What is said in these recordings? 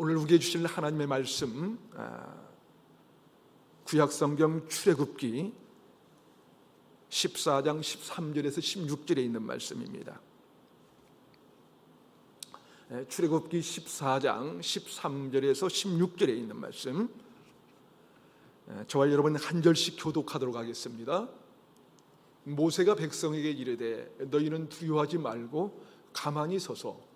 오늘 우리에게 주실 하나님의 말씀, 구약성경 출애굽기 14장 13절에서 16절에 있는 말씀입니다. 출애굽기 14장 13절에서 16절에 있는 말씀, 저와 여러분 한 절씩 교독하도록 하겠습니다. 모세가 백성에게 이르되 너희는 두려워하지 말고 가만히 서서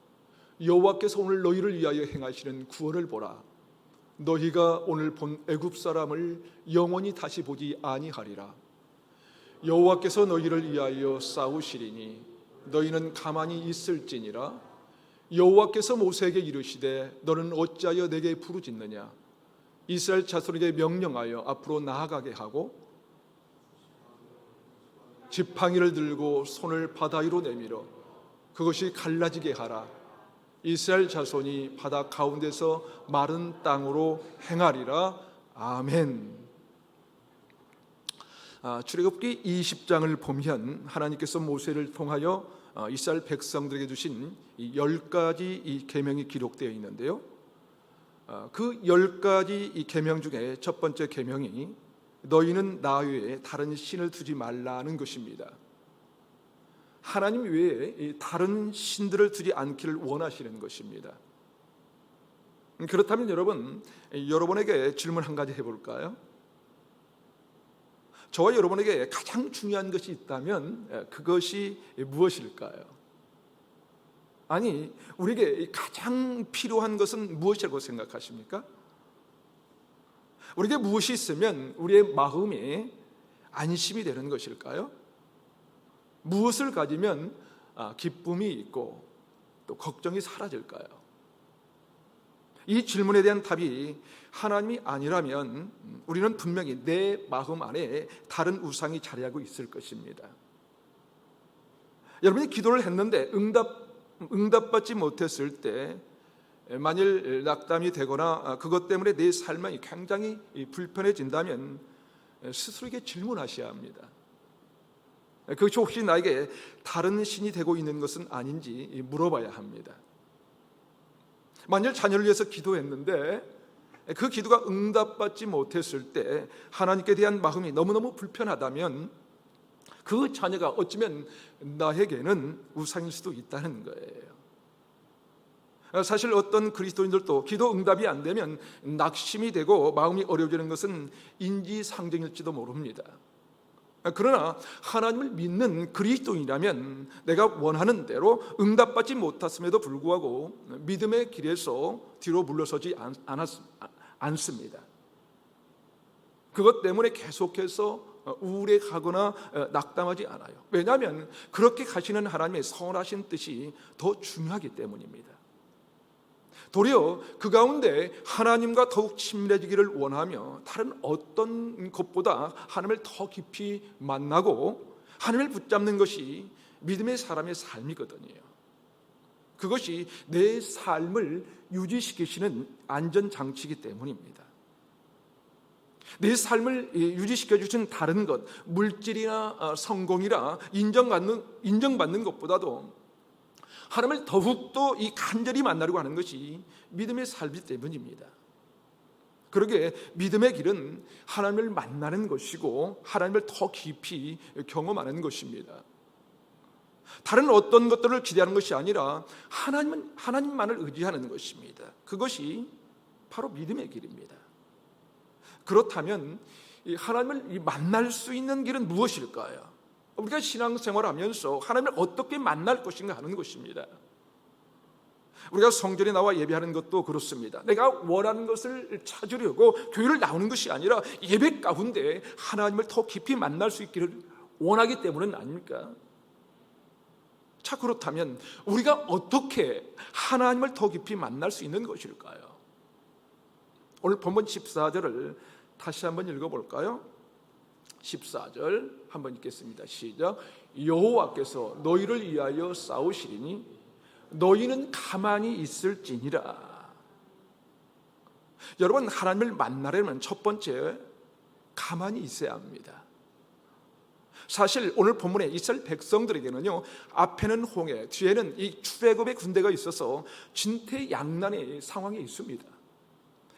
여호와께서 오늘 너희를 위하여 행하시는 구원을 보라. 너희가 오늘 본 애굽 사람을 영원히 다시 보지 아니하리라. 여호와께서 너희를 위하여 싸우시리니 너희는 가만히 있을지니라. 여호와께서 모세에게 이르시되 너는 어찌하여 내게 부르짖느냐. 이스라엘 자손에게 명령하여 앞으로 나아가게 하고 지팡이를 들고 손을 바다 위로 내밀어 그것이 갈라지게 하라. 이스라엘 자손이 바다 가운데서 마른 땅으로 행하리라. 아멘. 출애굽기 20장을 보면 하나님께서 모세를 통하여 이스라엘 백성들에게 주신 이 10가지 이 계명이 기록되어 있는데요, 그 10가지 이 계명 중에 첫 번째 계명이 너희는 나 외에 다른 신을 두지 말라는 것입니다. 하나님 외에 다른 신들을 두지 않기를 원하시는 것입니다. 그렇다면 여러분에게 질문 한 가지 해볼까요? 저와 여러분에게 가장 중요한 것이 있다면 그것이 무엇일까요? 아니, 우리에게 가장 필요한 것은 무엇이라고 생각하십니까? 우리에게 무엇이 있으면 우리의 마음이 안심이 되는 것일까요? 무엇을 가지면 기쁨이 있고 또 걱정이 사라질까요? 이 질문에 대한 답이 하나님이 아니라면 우리는 분명히 내 마음 안에 다른 우상이 자리하고 있을 것입니다. 여러분이 기도를 했는데 응답받지 못했을 때 만일 낙담이 되거나 그것 때문에 내 삶이 굉장히 불편해진다면 스스로에게 질문하셔야 합니다. 그것이 혹시 나에게 다른 신이 되고 있는 것은 아닌지 물어봐야 합니다. 만일 자녀를 위해서 기도했는데 그 기도가 응답받지 못했을 때 하나님께 대한 마음이 너무너무 불편하다면 그 자녀가 어쩌면 나에게는 우상일 수도 있다는 거예요. 사실 어떤 그리스도인들도 기도 응답이 안 되면 낙심이 되고 마음이 어려워지는 것은 인지상정일지도 모릅니다. 그러나 하나님을 믿는 그리스도인이라면 내가 원하는 대로 응답받지 못했음에도 불구하고 믿음의 길에서 뒤로 물러서지 않습니다. 그것 때문에 계속해서 우울해하거나 낙담하지 않아요. 왜냐하면 그렇게 가시는 하나님의 선하신 뜻이 더 중요하기 때문입니다. 도리어 그 가운데 하나님과 더욱 친밀해지기를 원하며 다른 어떤 것보다 하나님을 더 깊이 만나고 하나님을 붙잡는 것이 믿음의 사람의 삶이거든요. 그것이 내 삶을 유지시키시는 안전장치이기 때문입니다. 내 삶을 유지시켜 주신 다른 것, 물질이나 성공이나 인정받는 것보다도 하나님을 더욱더 간절히 만나려고 하는 것이 믿음의 삶이기 때문입니다. 그러게 믿음의 길은 하나님을 만나는 것이고 하나님을 더 깊이 경험하는 것입니다. 다른 어떤 것들을 기대하는 것이 아니라 하나님만을 의지하는 것입니다. 그것이 바로 믿음의 길입니다. 그렇다면 하나님을 만날 수 있는 길은 무엇일까요? 우리가 신앙생활하면서 하나님을 어떻게 만날 것인가 하는 것입니다. 우리가 성전에 나와 예배하는 것도 그렇습니다. 내가 원하는 것을 찾으려고 교회를 나오는 것이 아니라 예배 가운데 하나님을 더 깊이 만날 수 있기를 원하기 때문은 아닙니까? 자, 그렇다면 우리가 어떻게 하나님을 더 깊이 만날 수 있는 것일까요? 오늘 본문 14절을 다시 한번 읽어볼까요? 14절 한번 읽겠습니다. 시작. 여호와께서 너희를 위하여 싸우시리니 너희는 가만히 있을지니라. 여러분, 하나님을 만나려면 첫 번째 가만히 있어야 합니다. 사실 오늘 본문에 이스라엘 백성들에게는요, 앞에는 홍해, 뒤에는 이 출애굽의 군대가 있어서 진퇴양난의 상황이 있습니다.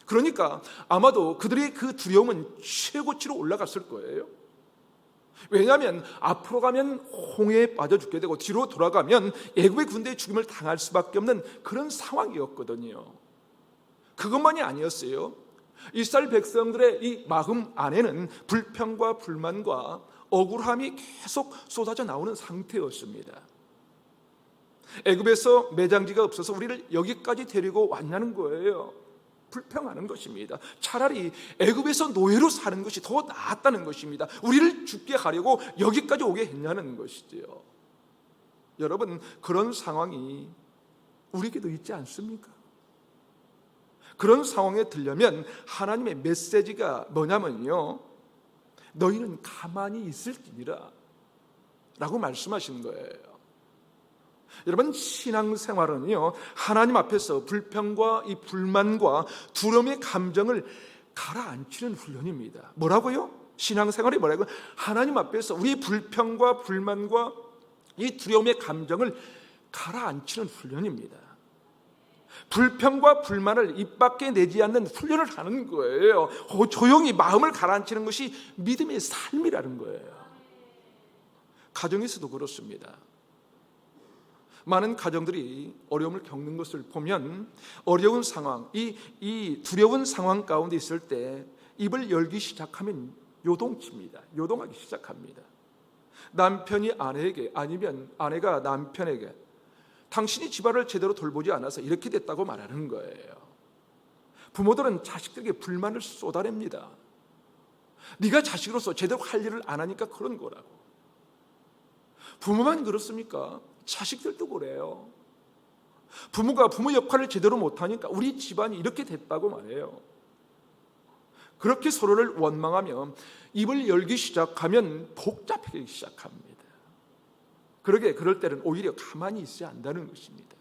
그러니까 아마도 그들의 그 두려움은 최고치로 올라갔을 거예요. 왜냐하면 앞으로 가면 홍해에 빠져 죽게 되고 뒤로 돌아가면 애굽의 군대에 죽임을 당할 수밖에 없는 그런 상황이었거든요. 그것만이 아니었어요. 이스라엘 백성들의 이 마음 안에는 불평과 불만과 억울함이 계속 쏟아져 나오는 상태였습니다. 애굽에서 매장지가 없어서 우리를 여기까지 데리고 왔냐는 거예요. 불평하는 것입니다. 차라리 애굽에서 노예로 사는 것이 더 나았다는 것입니다. 우리를 죽게 하려고 여기까지 오게 했냐는 것이지요. 여러분, 그런 상황이 우리에게도 있지 않습니까? 그런 상황에 들려면 하나님의 메시지가 뭐냐면요, 너희는 가만히 있을지니라 라고 말씀하시는 거예요. 여러분, 신앙생활은요, 하나님 앞에서 불평과 이 불만과 두려움의 감정을 가라앉히는 훈련입니다. 뭐라고요? 신앙생활이 뭐라고요? 하나님 앞에서 우리 불평과 불만과 이 두려움의 감정을 가라앉히는 훈련입니다. 불평과 불만을 입 밖에 내지 않는 훈련을 하는 거예요. 조용히 마음을 가라앉히는 것이 믿음의 삶이라는 거예요. 가정에서도 그렇습니다. 많은 가정들이 어려움을 겪는 것을 보면 어려운 상황, 이 두려운 상황 가운데 있을 때 입을 열기 시작하면 요동칩니다. 요동하기 시작합니다. 남편이 아내에게, 아니면 아내가 남편에게 당신이 집안을 제대로 돌보지 않아서 이렇게 됐다고 말하는 거예요. 부모들은 자식들에게 불만을 쏟아냅니다. 네가 자식으로서 제대로 할 일을 안 하니까 그런 거라고. 부모만 그렇습니까? 자식들도 그래요. 부모가 부모 역할을 제대로 못하니까 우리 집안이 이렇게 됐다고 말해요. 그렇게 서로를 원망하며 입을 열기 시작하면 복잡해지기 시작합니다. 그럴 때는 오히려 가만히 있어야 한다는 것입니다.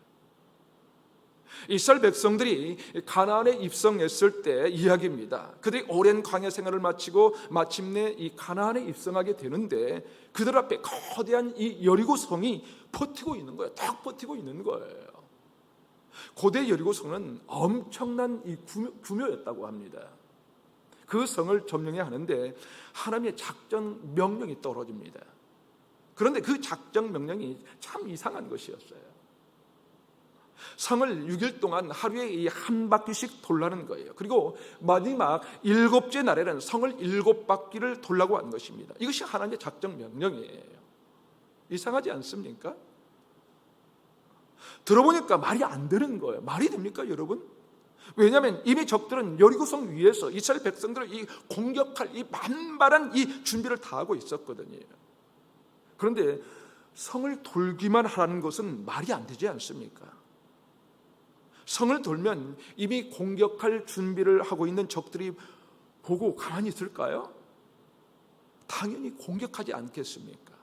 이스라엘 백성들이 가나안에 입성했을 때 이야기입니다. 그들이 오랜 광야 생활을 마치고 마침내 이 가나안에 입성하게 되는데 그들 앞에 거대한 이 여리고 성이 버티고 있는 거예요. 딱 버티고 있는 거예요. 고대 여리고 성은 엄청난 이 규모였다고 합니다. 그 성을 점령해야 하는데 하나님의 작전 명령이 떨어집니다. 그런데 그 작전 명령이 참 이상한 것이었어요. 성을 6일 동안 하루에 한 바퀴씩 돌라는 거예요. 그리고 마지막 7째 날에는 성을 7바퀴를 돌라고 한 것입니다. 이것이 하나님의 작전 명령이에요. 이상하지 않습니까? 들어보니까 말이 안 되는 거예요. 말이 됩니까, 여러분? 왜냐하면 이미 적들은 여리고성 위에서 이스라엘 백성들을 공격할 이 만발한 이 준비를 다 하고 있었거든요. 그런데 성을 돌기만 하라는 것은 말이 안 되지 않습니까? 성을 돌면 이미 공격할 준비를 하고 있는 적들이 보고 가만히 있을까요? 당연히 공격하지 않겠습니까?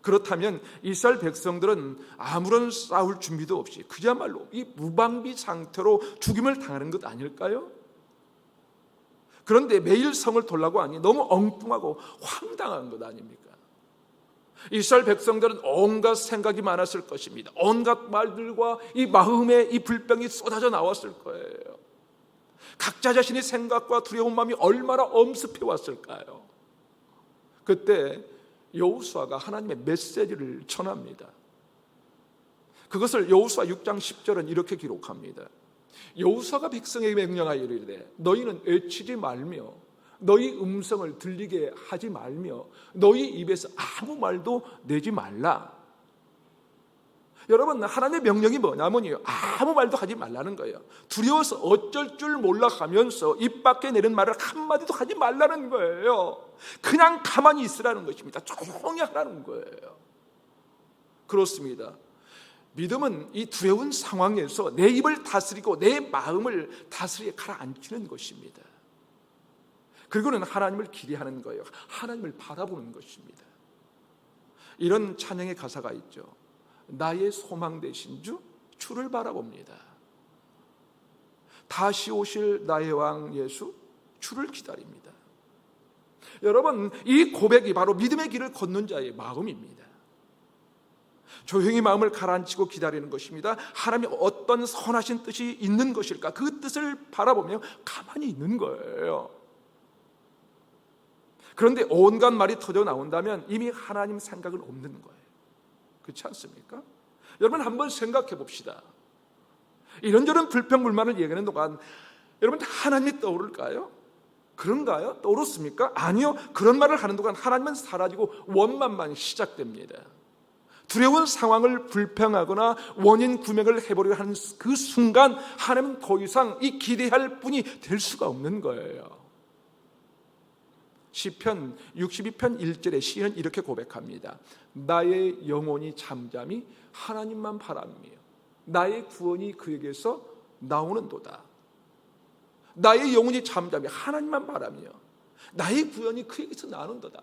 그렇다면 이스라엘 백성들은 아무런 싸울 준비도 없이 그야말로 이 무방비 상태로 죽임을 당하는 것 아닐까요? 그런데 매일 성을 돌라고 하니 너무 엉뚱하고 황당한 것 아닙니까? 이스라엘 백성들은 온갖 생각이 많았을 것입니다. 온갖 말들과 이 마음의 이 불병이 쏟아져 나왔을 거예요. 각자 자신의 생각과 두려운 마음이 얼마나 엄습해 왔을까요? 그때 여호수아가 하나님의 메시지를 전합니다. 그것을 여호수아 6장 10절은 이렇게 기록합니다. 여호수아가 백성에게 명령하여 이르되 너희는 외치지 말며 너희 음성을 들리게 하지 말며 너희 입에서 아무 말도 내지 말라. 여러분, 하나님의 명령이 뭐냐면요, 아무 말도 하지 말라는 거예요. 두려워서 어쩔 줄 몰라 하면서 입 밖에 내는 말을 한마디도 하지 말라는 거예요. 그냥 가만히 있으라는 것입니다. 조용히 하라는 거예요. 그렇습니다. 믿음은 이 두려운 상황에서 내 입을 다스리고 내 마음을 다스리게 가라앉히는 것입니다. 그리고는 하나님을 기대하는 거예요. 하나님을 바라보는 것입니다. 이런 찬양의 가사가 있죠. 나의 소망 되신 주 주를 바라봅니다. 다시 오실 나의 왕 예수 주를 기다립니다. 여러분, 이 고백이 바로 믿음의 길을 걷는 자의 마음입니다. 조용히 마음을 가라앉히고 기다리는 것입니다. 하나님이 어떤 선하신 뜻이 있는 것일까? 그 뜻을 바라보며 가만히 있는 거예요. 그런데 온갖 말이 터져 나온다면 이미 하나님 생각은 없는 거예요. 그렇지 않습니까? 여러분 한번 생각해 봅시다. 이런저런 불평불만을 얘기하는 동안 여러분 하나님이 떠오를까요? 그런가요? 떠오르습니까? 아니요. 그런 말을 하는 동안 하나님은 사라지고 원만만 시작됩니다. 두려운 상황을 불평하거나 원인 구명을 해보려고 하는 그 순간 하나님은 더 이상 이 기대할 뿐이 될 수가 없는 거예요. 시편 62편 1절에 시인은 이렇게 고백합니다. 나의 영혼이 잠잠히 하나님만 바라며 나의 구원이 그에게서 나오는도다. 나의 영혼이 잠잠히 하나님만 바라며 나의 구원이 그에게서 나오는도다.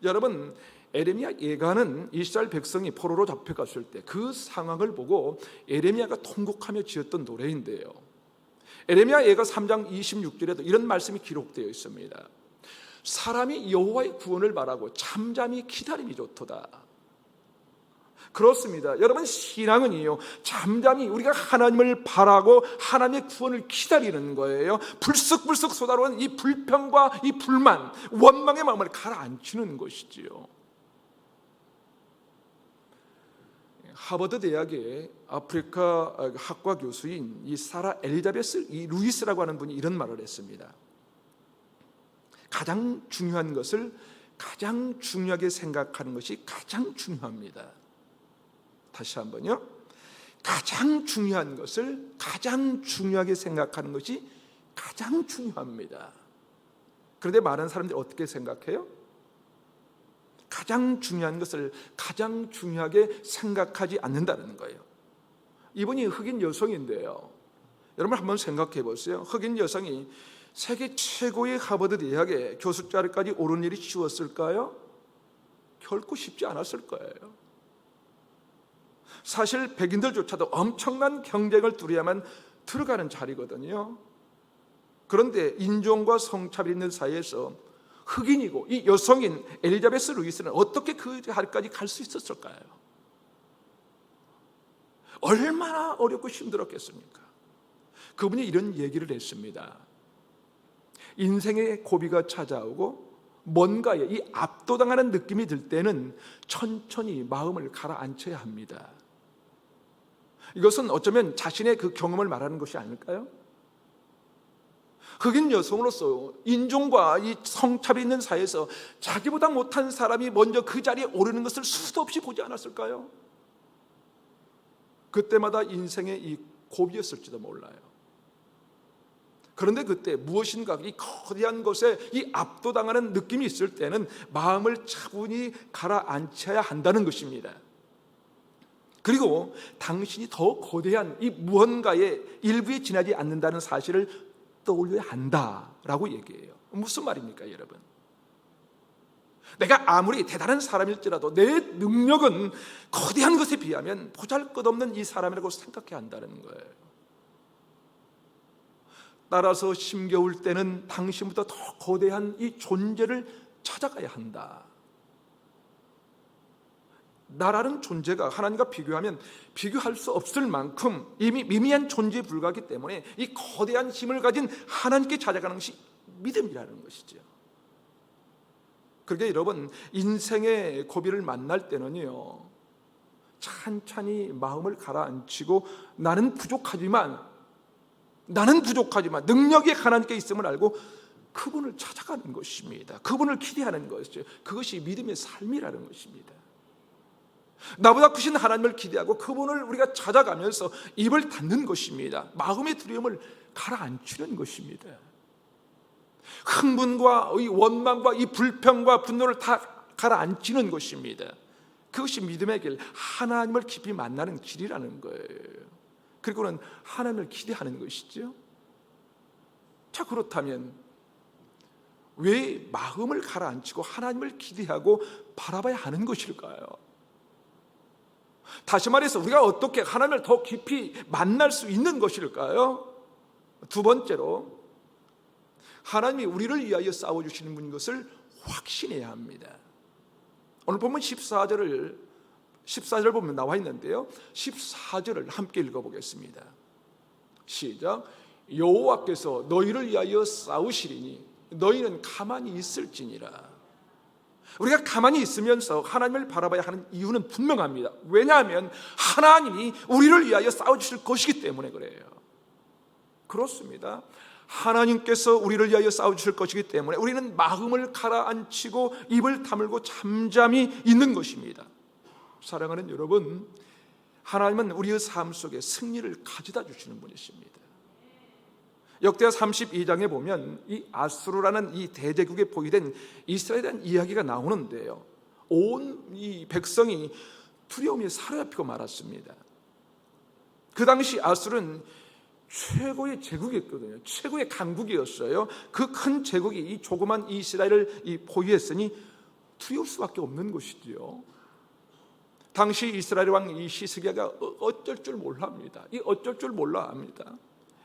여러분, 에레미야 예가는 이스라엘 백성이 포로로 잡혀갔을 때 그 상황을 보고 에레미야가 통곡하며 지었던 노래인데요, 에레미야 예가 3장 26절에도 이런 말씀이 기록되어 있습니다. 사람이 여호와의 구원을 바라고 잠잠히 기다림이 좋도다. 그렇습니다. 여러분, 신앙은요, 잠잠히 우리가 하나님을 바라고 하나님의 구원을 기다리는 거예요. 불쑥불쑥 쏟아오는 이 불평과 이 불만, 원망의 마음을 가라앉히는 것이지요. 하버드 대학의 아프리카 학과 교수인 이 사라 엘리자베스 루이스라고 하는 분이 이런 말을 했습니다. 가장 중요한 것을 가장 중요하게 생각하는 것이 가장 중요합니다. 다시 한번요. 가장 중요한 것을 가장 중요하게 생각하는 것이 가장 중요합니다. 그런데 많은 사람들이 어떻게 생각해요? 가장 중요한 것을 가장 중요하게 생각하지 않는다는 거예요. 이분이 흑인 여성인데요, 여러분 한번 생각해 보세요. 흑인 여성이 세계 최고의 하버드 대학의 교수 자리까지 오른 일이 쉬웠을까요? 결코 쉽지 않았을 거예요. 사실 백인들조차도 엄청난 경쟁을 뚫어야만 들어가는 자리거든요. 그런데 인종과 성차별이 있는 사이에서 흑인이고 이 여성인 엘리자베스 루이스는 어떻게 그 자리까지 갈 수 있었을까요? 얼마나 어렵고 힘들었겠습니까? 그분이 이런 얘기를 했습니다. 인생의 고비가 찾아오고 뭔가에 이 압도당하는 느낌이 들 때는 천천히 마음을 가라앉혀야 합니다. 이것은 어쩌면 자신의 그 경험을 말하는 것이 아닐까요? 흑인 여성으로서 인종과 이 성차별이 있는 사회에서 자기보다 못한 사람이 먼저 그 자리에 오르는 것을 수도 없이 보지 않았을까요? 그때마다 인생의 이 고비였을지도 몰라요. 그런데 그때 무엇인가 이 거대한 것에 이 압도당하는 느낌이 있을 때는 마음을 차분히 가라앉혀야 한다는 것입니다. 그리고 당신이 더 거대한 이 무언가의 일부에 지나지 않는다는 사실을 떠올려야 한다라고 얘기해요. 무슨 말입니까, 여러분? 내가 아무리 대단한 사람일지라도 내 능력은 거대한 것에 비하면 보잘것없는 이 사람이라고 생각해야 한다는 거예요. 따라서 힘겨울 때는 당신보다 더 거대한 이 존재를 찾아가야 한다. 나라는 존재가 하나님과 비교하면 비교할 수 없을 만큼 이미 미미한 존재에 불과하기 때문에 이 거대한 힘을 가진 하나님께 찾아가는 것이 믿음이라는 것이죠. 그러게 여러분, 인생의 고비를 만날 때는요, 찬찬히 마음을 가라앉히고 나는 부족하지만 능력이 하나님께 있음을 알고 그분을 찾아가는 것입니다. 그분을 기대하는 것이죠. 그것이 믿음의 삶이라는 것입니다. 나보다 크신 하나님을 기대하고 그분을 우리가 찾아가면서 입을 닫는 것입니다. 마음의 두려움을 가라앉히는 것입니다. 흥분과 이 원망과 이 불평과 분노를 다 가라앉히는 것입니다. 그것이 믿음의 길, 하나님을 깊이 만나는 길이라는 거예요. 그리고는 하나님을 기대하는 것이죠. 자, 그렇다면 왜 마음을 가라앉히고 하나님을 기대하고 바라봐야 하는 것일까요? 다시 말해서 우리가 어떻게 하나님을 더 깊이 만날 수 있는 것일까요? 두 번째로, 하나님이 우리를 위하여 싸워주시는 분인 것을 확신해야 합니다. 오늘 보면 14절 보면 나와 있는데요, 14절을 함께 읽어보겠습니다. 시작. 여호와께서 너희를 위하여 싸우시리니 너희는 가만히 있을지니라. 우리가 가만히 있으면서 하나님을 바라봐야 하는 이유는 분명합니다. 왜냐하면 하나님이 우리를 위하여 싸워주실 것이기 때문에 그래요. 그렇습니다. 하나님께서 우리를 위하여 싸워주실 것이기 때문에 우리는 마음을 가라앉히고 입을 다물고 잠잠히 있는 것입니다. 사랑하는 여러분, 하나님은 우리의 삶 속에 승리를 가져다 주시는 분이십니다. 역대하 32장에 보면 이 아수르라는 이 대제국에 포위된 이스라엘에 대한 이야기가 나오는데요, 온 이 백성이 두려움에 사로잡히고 말았습니다. 그 당시 아수르는 최고의 제국이었거든요. 최고의 강국이었어요. 그 큰 제국이 이 조그만 이스라엘을 포위했으니 두려울 수밖에 없는 것이지요. 당시 이스라엘 왕 이 히스기야가 어쩔 줄 몰랍니다. 이 어쩔 줄 몰라 합니다.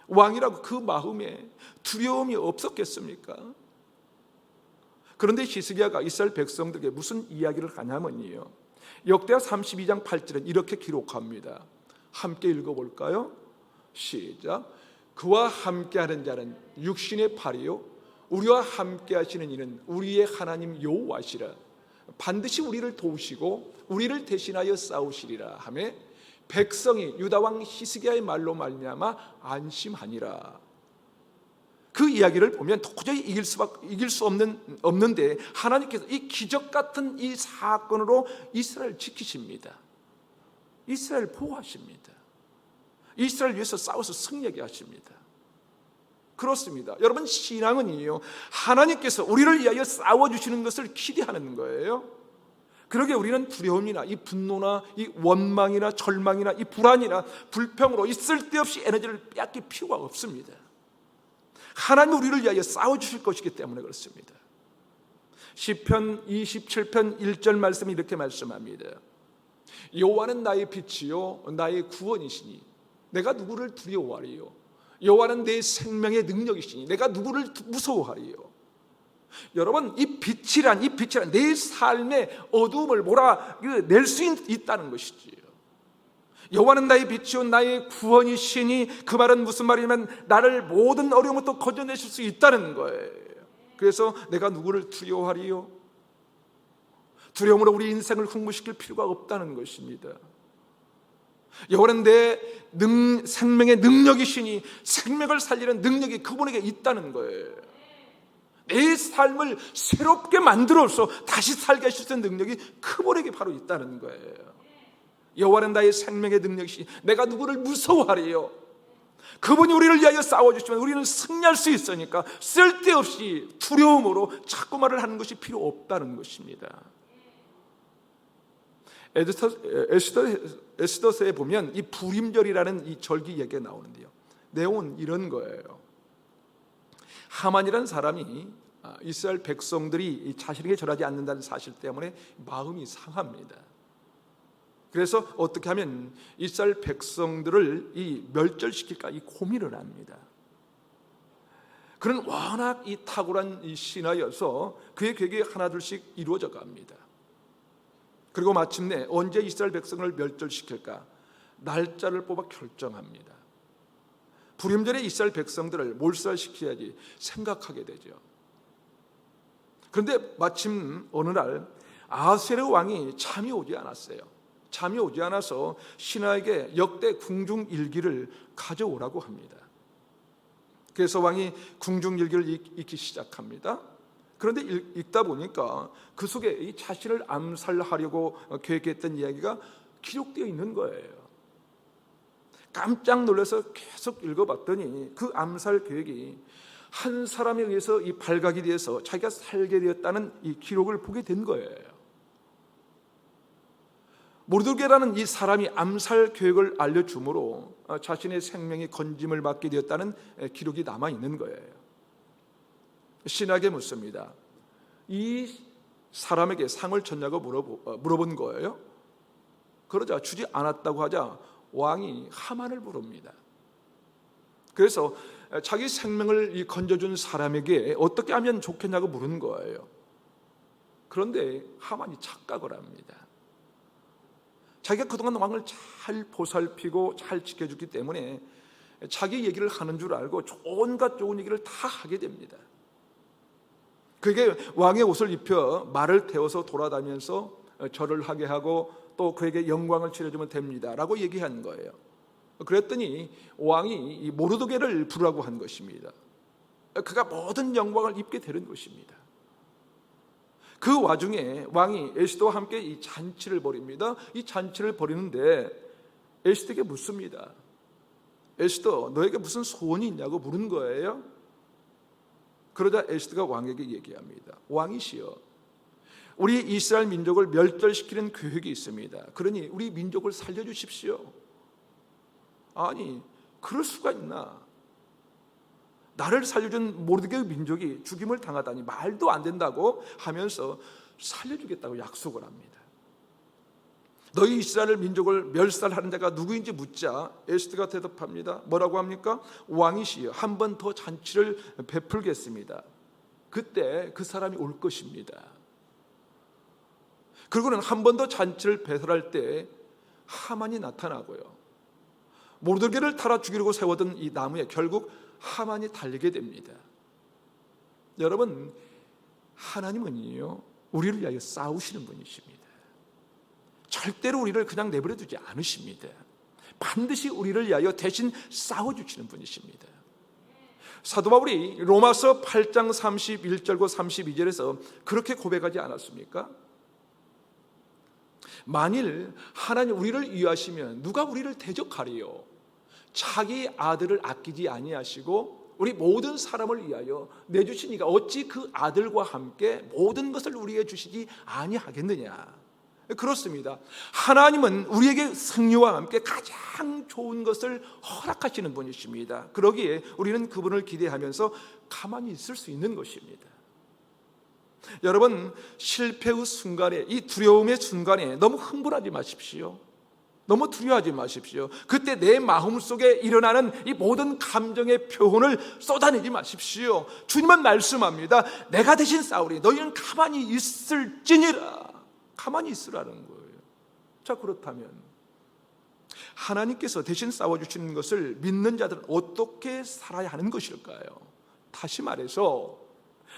왕이라고 그 마음에 두려움이 없었겠습니까? 그런데 히스기야가 이스라엘 백성들에게 무슨 이야기를 하냐면요, 역대하 32장 8절은 이렇게 기록합니다. 함께 읽어볼까요? 시작. 그와 함께하는 자는 육신의 팔이요 우리와 함께하시는 이는 우리의 하나님 여호와시라. 반드시 우리를 도우시고 우리를 대신하여 싸우시리라 하며 백성이 유다왕 히스기야의 말로 말미암아 안심하니라. 그 이야기를 보면 도저히 이길 수 없는데 하나님께서 이 기적 같은 이 사건으로 이스라엘 지키십니다. 이스라엘 보호하십니다. 이스라엘 위해서 싸워서 승리하게 하십니다. 그렇습니다. 여러분, 신앙은요, 하나님께서 우리를 위하여 싸워주시는 것을 기대하는 거예요. 그러게 우리는 두려움이나 이 분노나 이 원망이나 절망이나 이 불안이나 불평으로 이 쓸데없이 에너지를 빼앗길 필요가 없습니다. 하나님 우리를 위하여 싸워주실 것이기 때문에 그렇습니다. 시편 27편 1절 말씀이 이렇게 말씀합니다. 여호와는 나의 빛이요 나의 구원이시니 내가 누구를 두려워하리요. 여호와는 내 생명의 능력이시니 내가 누구를 무서워하리요. 여러분, 이 빛이란 내 삶의 어두움을 몰아낼 수 있다는 것이지요. 여호와는 나의 빛이요 나의 구원이시니, 그 말은 무슨 말이냐면 나를 모든 어려움부터 건져내실 수 있다는 거예요. 그래서 내가 누구를 두려워하리요? 두려움으로 우리 인생을 흥분시킬 필요가 없다는 것입니다. 여호와는 내 생명의 능력이시니 생명을 살리는 능력이 그분에게 있다는 거예요. 내 삶을 새롭게 만들어서 다시 살게 하실 수 있는 능력이 그분에게 바로 있다는 거예요. 여호와는 나의 생명의 능력이시니 내가 누구를 무서워하리요? 그분이 우리를 위하여 싸워주시면 우리는 승리할 수 있으니까 쓸데없이 두려움으로 자꾸 말을 하는 것이 필요 없다는 것입니다. 에스더서에 보면 이 부림절이라는 이 절기 얘기가 나오는데요, 내용은 이런 거예요. 하만이라는 사람이 이스라엘 백성들이 자신에게 절하지 않는다는 사실 때문에 마음이 상합니다. 그래서 어떻게 하면 이스라엘 백성들을 멸절시킬까 고민을 합니다. 그는 워낙 탁월한 신하여서 그의 계획이 하나둘씩 이루어져 갑니다. 그리고 마침내 언제 이스라엘 백성을 멸절시킬까 날짜를 뽑아 결정합니다. 부림절에 이스라엘 백성들을 몰살시켜야지 생각하게 되죠. 그런데 마침 어느 날 아하스웨로 왕이 잠이 오지 않았어요. 잠이 오지 않아서 신하에게 역대 궁중일기를 가져오라고 합니다. 그래서 왕이 궁중일기를 읽기 시작합니다. 그런데 읽다 보니까 그 속에 자신을 암살하려고 계획했던 이야기가 기록되어 있는 거예요. 깜짝 놀라서 계속 읽어봤더니 그 암살 계획이 한 사람에 의해서 발각이 되어서 자기가 살게 되었다는 이 기록을 보게 된 거예요. 모르드게라는 이 사람이 암살 계획을 알려주므로 자신의 생명이 건짐을 받게 되었다는 기록이 남아있는 거예요. 신하에게 묻습니다. 이 사람에게 상을 줬냐고 물어본 거예요. 그러자 주지 않았다고 하자 왕이 하만을 부릅니다. 그래서 자기 생명을 건져준 사람에게 어떻게 하면 좋겠냐고 물은 거예요. 그런데 하만이 착각을 합니다. 자기가 그동안 왕을 잘 보살피고 잘 지켜줬기 때문에 자기 얘기를 하는 줄 알고 온갖 좋은 얘기를 다 하게 됩니다. 그에게 왕의 옷을 입혀 말을 태워서 돌아다니면서 절을 하게 하고 또 그에게 영광을 치러주면 됩니다 라고 얘기한 거예요. 그랬더니 왕이 이 모르드게를 부르라고 한 것입니다. 그가 모든 영광을 입게 되는 것입니다. 그 와중에 왕이 에스더와 함께 이 잔치를 벌입니다. 이 잔치를 벌이는데 에스더에게 묻습니다. 에스더, 너에게 무슨 소원이 있냐고 물은 거예요. 그러자 에스더가 왕에게 얘기합니다. 왕이시여, 우리 이스라엘 민족을 멸절시키는 계획이 있습니다. 그러니 우리 민족을 살려주십시오. 아니, 그럴 수가 있나? 나를 살려준 모르드게의 민족이 죽임을 당하다니 말도 안 된다고 하면서 살려주겠다고 약속을 합니다. 너희 이스라엘 민족을 멸살하는 자가 누구인지 묻자 에스더가 대답합니다. 뭐라고 합니까? 왕이시여, 한 번 더 잔치를 베풀겠습니다. 그때 그 사람이 올 것입니다. 그리고는 한 번 더 잔치를 배설할 때 하만이 나타나고요, 모르드게를 타라 죽이려고 세워둔 이 나무에 결국 하만이 달리게 됩니다. 여러분, 하나님은요, 우리를 위하여 싸우시는 분이십니다. 절대로 우리를 그냥 내버려 두지 않으십니다. 반드시 우리를 위하여 대신 싸워주시는 분이십니다. 사도 바울이 로마서 8장 31절과 32절에서 그렇게 고백하지 않았습니까? 만일 하나님 우리를 위하시면 누가 우리를 대적하리요? 자기 아들을 아끼지 아니하시고 우리 모든 사람을 위하여 내주신 이가 어찌 그 아들과 함께 모든 것을 우리에게 주시지 아니하겠느냐? 그렇습니다. 하나님은 우리에게 승리와 함께 가장 좋은 것을 허락하시는 분이십니다. 그러기에 우리는 그분을 기대하면서 가만히 있을 수 있는 것입니다. 여러분, 실패의 순간에, 이 두려움의 순간에 너무 흥분하지 마십시오. 너무 두려워하지 마십시오. 그때 내 마음속에 일어나는 이 모든 감정의 표현을 쏟아내지 마십시오. 주님은 말씀합니다. 내가 대신 싸우리. 너희는 가만히 있을지니라. 가만히 있으라는 거예요. 자, 그렇다면 하나님께서 대신 싸워주시는 것을 믿는 자들은 어떻게 살아야 하는 것일까요? 다시 말해서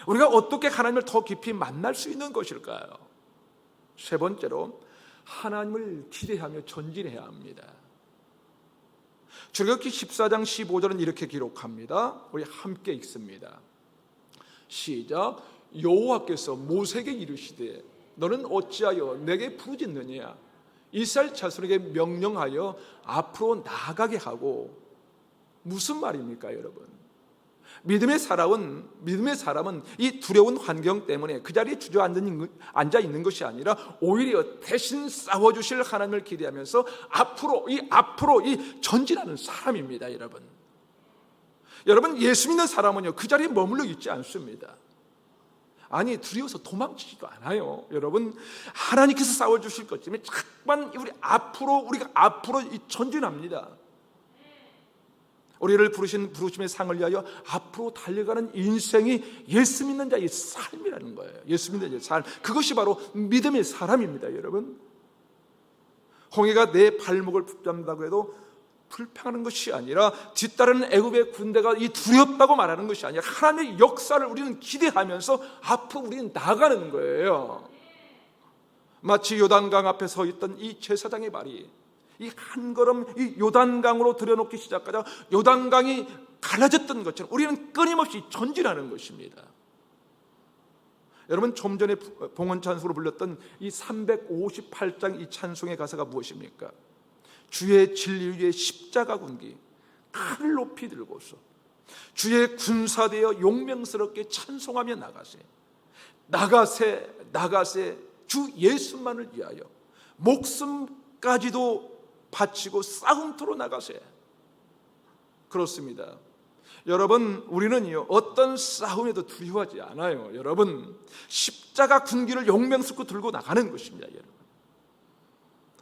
우리가 어떻게 하나님을 더 깊이 만날 수 있는 것일까요? 세 번째로, 하나님을 기대하며 전진해야 합니다. 출애굽기 14장 15절은 이렇게 기록합니다. 우리 함께 읽습니다. 시작. 여호와께서 모세에게 이르시되 너는 어찌하여 내게 부르짖느냐? 이스라엘 자손에게 명령하여 앞으로 나아가게 하고. 무슨 말입니까, 여러분? 믿음의 사람은 이 두려운 환경 때문에 그 자리에 앉아 있는 것이 아니라 오히려 대신 싸워주실 하나님을 기대하면서 앞으로 전진하는 사람입니다, 여러분. 여러분, 예수 믿는 사람은요, 그 자리에 머물러 있지 않습니다. 아니, 두려워서 도망치지도 않아요. 여러분, 하나님께서 싸워주실 것 때문에 자꾸만 우리가 앞으로 전진합니다. 우리를 부르신 부르심의 상을 위하여 앞으로 달려가는 인생이 예수 믿는 자의 삶이라는 거예요. 예수 믿는 자의 삶, 그것이 바로 믿음의 사람입니다, 여러분. 홍해가 내 발목을 붙잡는다고 해도 불평하는 것이 아니라, 뒤따르는 애굽의 군대가 이 두렵다고 말하는 것이 아니라 하나님의 역사를 우리는 기대하면서 앞으로 우리는 나가는 거예요. 마치 요단강 앞에 서 있던 이 제사장의 발이 이 한 걸음 이 요단강으로 들여놓기 시작하자 요단강이 갈라졌던 것처럼 우리는 끊임없이 전진하는 것입니다. 여러분, 좀 전에 봉헌 찬송으로 불렀던 이 358장 이 찬송의 가사가 무엇입니까? 주의 진리 위에 십자가 군기 칼을 높이 들고서 주의 군사되어 용맹스럽게 찬송하며 나가세 주 예수만을 위하여 목숨까지도 바치고 싸움터로 나가세. 그렇습니다. 여러분, 우리는요, 어떤 싸움에도 두려워하지 않아요. 여러분, 십자가 군기를 용맹스럽게 들고 나가는 것입니다. 여러분,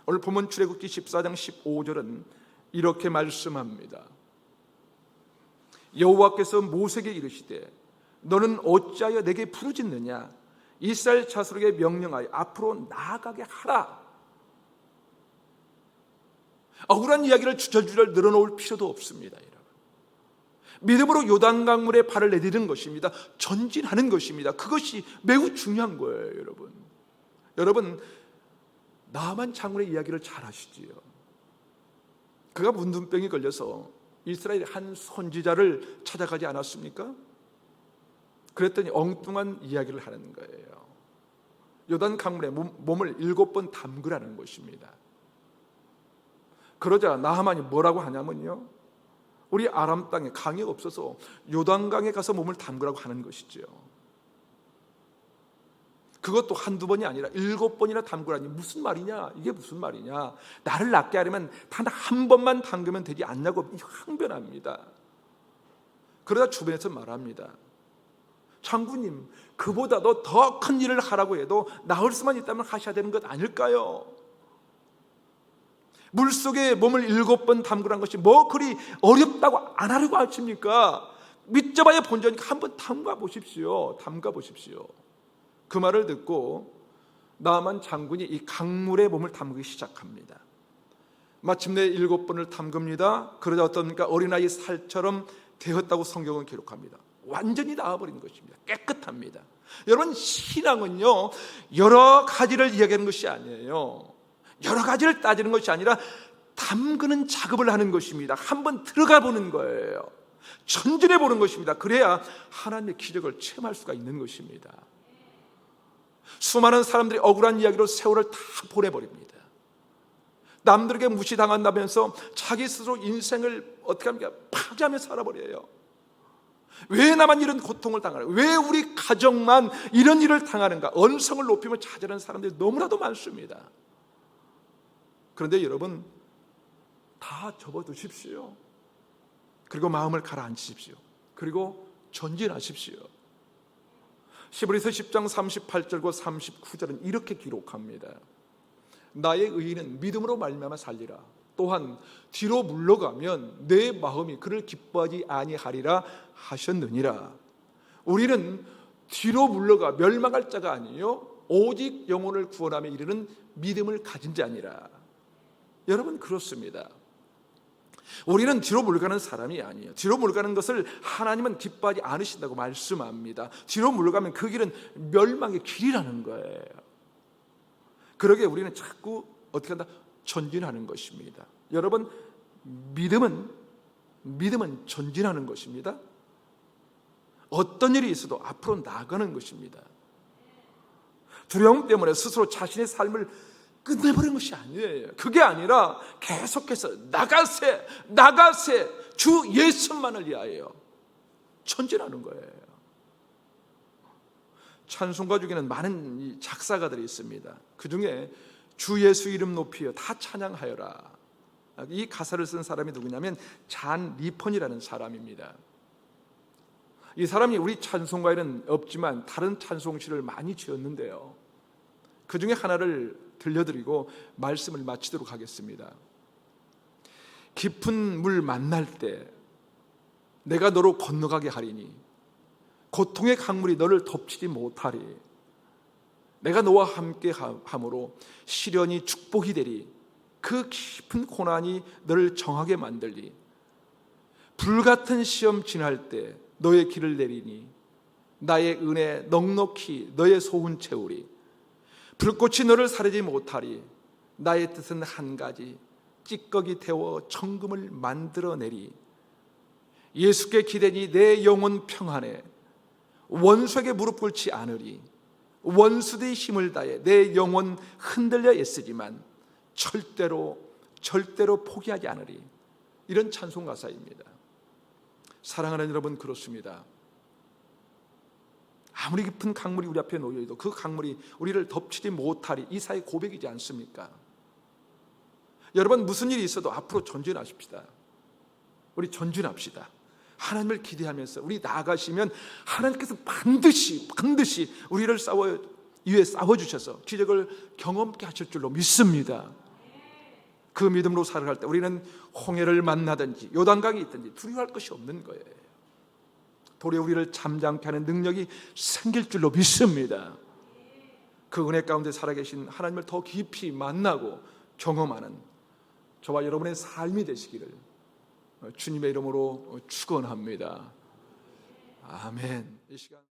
오늘 본문 출애굽기 14장 15절은 이렇게 말씀합니다. 여호와께서 모세에게 이르시되 너는 어찌하여 내게 부르짖느냐? 이스라엘 자손에게 명령하여 앞으로 나아가게 하라. 억울한 이야기를 주절주절 늘어놓을 필요도 없습니다. 여러분. 믿음으로 요단강물에 발을 내디는 것입니다. 전진하는 것입니다. 그것이 매우 중요한 거예요. 여러분 나만 장군의 이야기를 잘 아시지요. 그가 문둥병이 걸려서 이스라엘 한 선지자를 찾아가지 않았습니까? 그랬더니 엉뚱한 이야기를 하는 거예요. 요단 강물에 몸을 7번 담그라는 것입니다. 그러자 나하만이 뭐라고 하냐면요, 우리 아람 땅에 강이 없어서 요단강에 가서 몸을 담그라고 하는 것이죠. 그것도 한두 번이 아니라 7번이나 담그라니 무슨 말이냐? 이게 무슨 말이냐? 나를 낫게 하려면 단 한 번만 담그면 되지 않냐고 항변합니다. 그러다 주변에서 말합니다. 장군님, 그보다도 더 큰 일을 하라고 해도 나을 수만 있다면 하셔야 되는 것 아닐까요? 물속에 몸을 7번 담그라는 것이 뭐 그리 어렵다고 안 하려고 하십니까? 믿져봐야 본전이니까 한번 담가 보십시오. 그 말을 듣고 나만 장군이 이 강물에 몸을 담그기 시작합니다. 마침내 7번을 담급니다. 그러자 어떻습니까? 어린아이 살처럼 되었다고 성경은 기록합니다. 완전히 나아버린 것입니다. 깨끗합니다. 여러분, 신앙은요 여러 가지를 이야기하는 것이 아니에요. 여러 가지를 따지는 것이 아니라 담그는 작업을 하는 것입니다. 한번 들어가 보는 거예요. 전진해 보는 것입니다. 그래야 하나님의 기적을 체험할 수가 있는 것입니다. 수많은 사람들이 억울한 이야기로 세월을 다 보내버립니다. 남들에게 무시당한다면서 자기 스스로 인생을 어떻게 합니까? 파괴하며 살아버려요. 왜 나만 이런 고통을 당하는가? 왜 우리 가정만 이런 일을 당하는가? 언성을 높이며 자절하는 사람들이 너무나도 많습니다. 그런데 여러분, 다 접어두십시오. 그리고 마음을 가라앉히십시오. 그리고 전진하십시오. 히브리서 10장 38절과 39절은 이렇게 기록합니다. 나의 의인은 믿음으로 말미암아 살리라. 또한 뒤로 물러가면 내 마음이 그를 기뻐하지 아니하리라 하셨느니라. 우리는 뒤로 물러가 멸망할 자가 아니요 오직 영혼을 구원하며 이르는 믿음을 가진 자니라. 여러분, 그렇습니다. 우리는 뒤로 물러가는 사람이 아니에요. 뒤로 물러가는 것을 하나님은 기뻐하지 않으신다고 말씀합니다. 뒤로 물러가면 그 길은 멸망의 길이라는 거예요. 그러기에 우리는 자꾸 어떻게 한다? 전진하는 것입니다. 여러분, 믿음은 전진하는 것입니다. 어떤 일이 있어도 앞으로 나가는 것입니다. 두려움 때문에 스스로 자신의 삶을 끝내버린 것이 아니에요. 그게 아니라 계속해서 나가세 주 예수만을 위하여 전진하는 거예요. 찬송가 중에는 많은 작사가들이 있습니다. 그 중에 주 예수 이름 높이여 다 찬양하여라. 이 가사를 쓴 사람이 누구냐면 잔 리펀이라는 사람입니다. 이 사람이 우리 찬송가에는 없지만 다른 찬송시를 많이 지었는데요, 그 중에 하나를 들려드리고 말씀을 마치도록 하겠습니다. 깊은 물 만날 때 내가 너로 건너가게 하리니 고통의 강물이 너를 덮치지 못하리. 내가 너와 함께 함으로 시련이 축복이 되리. 그 깊은 고난이 너를 정하게 만들리. 불같은 시험 지날 때 너의 길을 내리니 나의 은혜 넉넉히 너의 소훈 채우리. 불꽃이 너를 사르지 못하리. 나의 뜻은 한 가지, 찌꺼기 태워 천금을 만들어내리. 예수께 기대니 내 영혼 평안해. 원수에게 무릎 꿇지 않으리. 원수들의 힘을 다해 내 영혼 흔들려 애쓰지만 절대로 포기하지 않으리. 이런 찬송 가사입니다. 사랑하는 여러분, 그렇습니다. 아무리 깊은 강물이 우리 앞에 놓여있어도 그 강물이 우리를 덮치지 못하리. 이사의 고백이지 않습니까? 여러분, 무슨 일이 있어도 앞으로 전진하십시다. 우리 전진합시다. 하나님을 기대하면서 우리 나아가시면 하나님께서 반드시 우리를 위해 싸워주셔서 기적을 경험케 하실 줄로 믿습니다. 그 믿음으로 살아갈 때 우리는 홍해를 만나든지 요단강이 있든지 두려워할 것이 없는 거예요. 도리어 우리를 잠잠케 하는 능력이 생길 줄로 믿습니다. 그 은혜 가운데 살아계신 하나님을 더 깊이 만나고 경험하는 저와 여러분의 삶이 되시기를 주님의 이름으로 축원합니다. 아멘. 이 시간